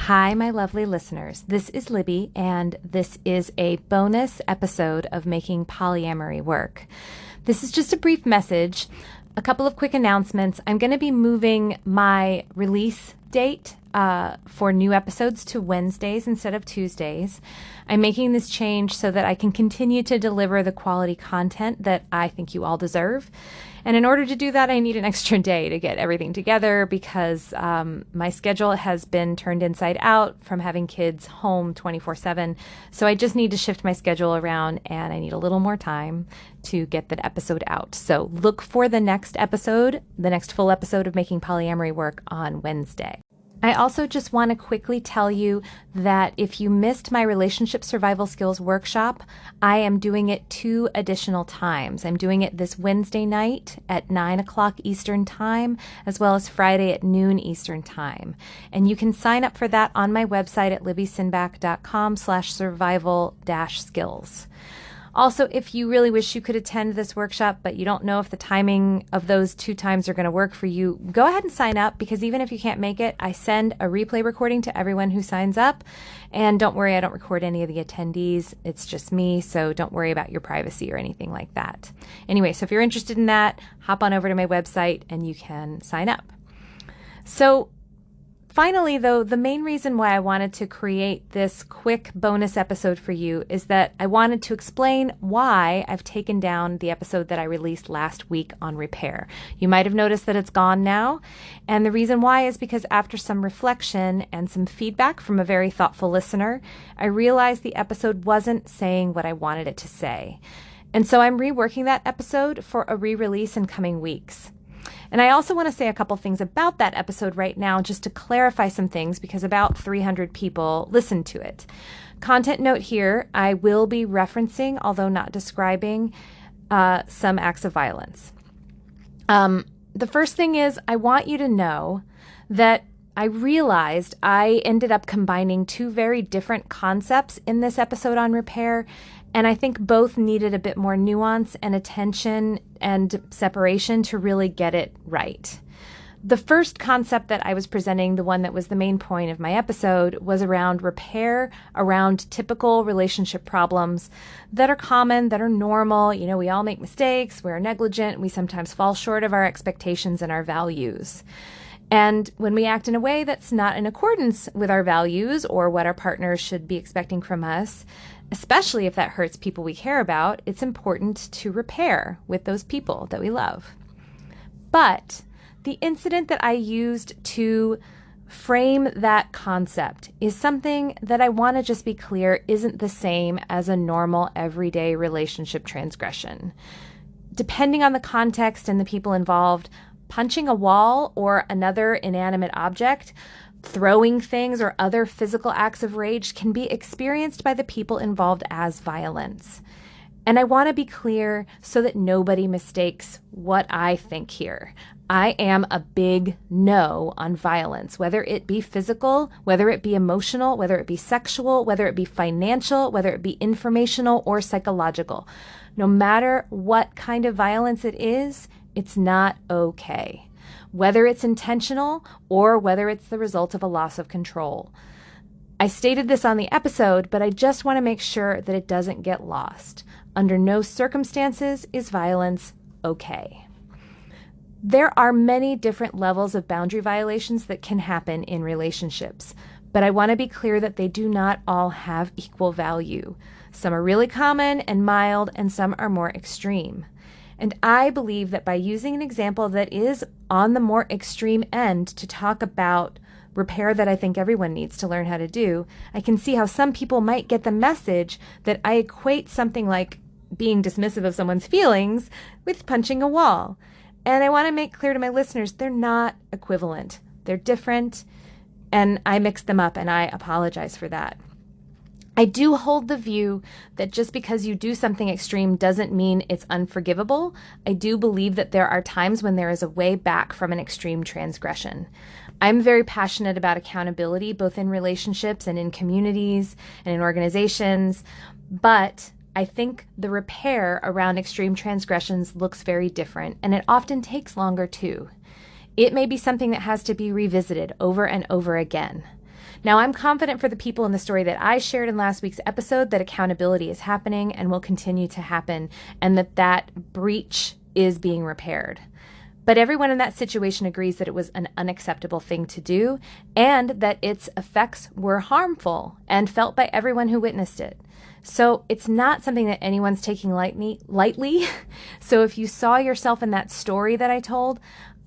Hi, my lovely listeners. This is Libby, and this is a bonus episode of Making Polyamory Work. This is just a brief message, a couple of quick announcements. I'm going to be moving my release date for new episodes to Wednesdays instead of Tuesdays. I'm making this change so that I can continue to deliver the quality content that I think you all deserve. And in order to do that, I need an extra day to get everything together because my schedule has been turned inside out from having kids home 24/7. So I just need to shift my schedule around, and I need a little more time to get that episode out. So look for the next episode, the next full episode of Making Polyamory Work on Wednesday. I also just want to quickly tell you that if you missed my Relationship Survival Skills workshop, I am doing it 2 additional times. I'm doing it this Wednesday night at 9 o'clock Eastern Time, as well as Friday at noon Eastern Time. And you can sign up for that on my website at libbysinback.com/survival-skills. Also, if you really wish you could attend this workshop, but you don't know if the timing of those 2 times are going to work for you, go ahead and sign up, because even if you can't make it, I send a replay recording to everyone who signs up. And don't worry, I don't record any of the attendees. It's just me, so don't worry about your privacy or anything like that. Anyway, so if you're interested in that, hop on over to my website and you can sign up. So finally, though, the main reason why I wanted to create this quick bonus episode for you is that I wanted to explain why I've taken down the episode that I released last week on repair. You might have noticed that it's gone now, and the reason why is because after some reflection and some feedback from a very thoughtful listener, I realized the episode wasn't saying what I wanted it to say. And so I'm reworking that episode for a re-release in coming weeks. And I also want to say a couple things about that episode right now, just to clarify some things, because about 300 people listened to it. Content note here, I will be referencing, although not describing, some acts of violence. The first thing is, I want you to know that I realized I ended up combining 2 very different concepts in this episode on repair, and I think both needed a bit more nuance and attention and separation to really get it right. The first concept that I was presenting, the one that was the main point of my episode, was around repair, around typical relationship problems that are common, that are normal. You know, we all make mistakes, we're negligent, we sometimes fall short of our expectations and our values. And when we act in a way that's not in accordance with our values or what our partners should be expecting from us, especially if that hurts people we care about, it's important to repair with those people that we love. But the incident that I used to frame that concept is something that I want to just be clear isn't the same as a normal everyday relationship transgression. Depending on the context and the people involved, punching a wall or another inanimate object, throwing things, or other physical acts of rage can be experienced by the people involved as violence. And I want to be clear so that nobody mistakes what I think here. I am a big no on violence, whether it be physical, whether it be emotional, whether it be sexual, whether it be financial, whether it be informational or psychological. No matter what kind of violence it is, it's not okay, whether it's intentional or whether it's the result of a loss of control. I stated this on the episode, but I just want to make sure that it doesn't get lost. Under no circumstances is violence okay. There are many different levels of boundary violations that can happen in relationships, but I want to be clear that they do not all have equal value. Some are really common and mild, and some are more extreme. And I believe that by using an example that is on the more extreme end to talk about repair that I think everyone needs to learn how to do, I can see how some people might get the message that I equate something like being dismissive of someone's feelings with punching a wall. And I want to make clear to my listeners, they're not equivalent. They're different, and I mixed them up, and I apologize for that. I do hold the view that just because you do something extreme doesn't mean it's unforgivable. I do believe that there are times when there is a way back from an extreme transgression. I'm very passionate about accountability, both in relationships and in communities and in organizations, but I think the repair around extreme transgressions looks very different, and it often takes longer too. It may be something that has to be revisited over and over again. Now, I'm confident for the people in the story that I shared in last week's episode that accountability is happening and will continue to happen, and that breach is being repaired. But everyone in that situation agrees that it was an unacceptable thing to do and that its effects were harmful and felt by everyone who witnessed it. So it's not something that anyone's taking lightly. So if you saw yourself in that story that I told,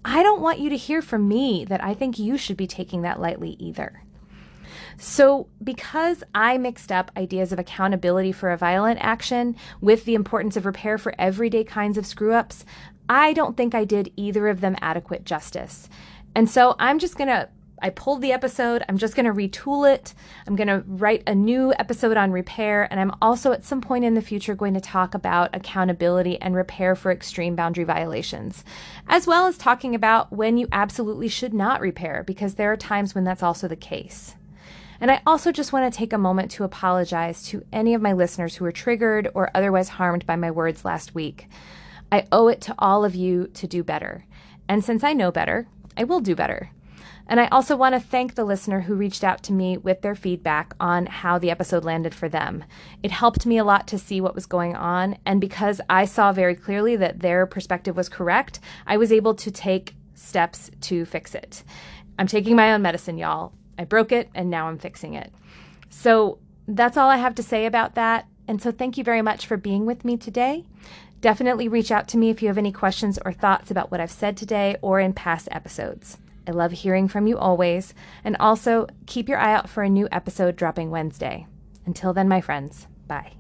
I don't want you to hear from me that I think you should be taking that lightly either. So because I mixed up ideas of accountability for a violent action with the importance of repair for everyday kinds of screw-ups, I don't think I did either of them adequate justice. And so I pulled the episode, I'm just going to retool it, I'm going to write a new episode on repair, and I'm also at some point in the future going to talk about accountability and repair for extreme boundary violations, as well as talking about when you absolutely should not repair, because there are times when that's also the case. And I also just want to take a moment to apologize to any of my listeners who were triggered or otherwise harmed by my words last week. I owe it to all of you to do better. And since I know better, I will do better. And I also want to thank the listener who reached out to me with their feedback on how the episode landed for them. It helped me a lot to see what was going on. And because I saw very clearly that their perspective was correct, I was able to take steps to fix it. I'm taking my own medicine, y'all. I broke it and now I'm fixing it. So that's all I have to say about that. And so thank you very much for being with me today. Definitely reach out to me if you have any questions or thoughts about what I've said today or in past episodes. I love hearing from you always. And also keep your eye out for a new episode dropping Wednesday. Until then, my friends, bye.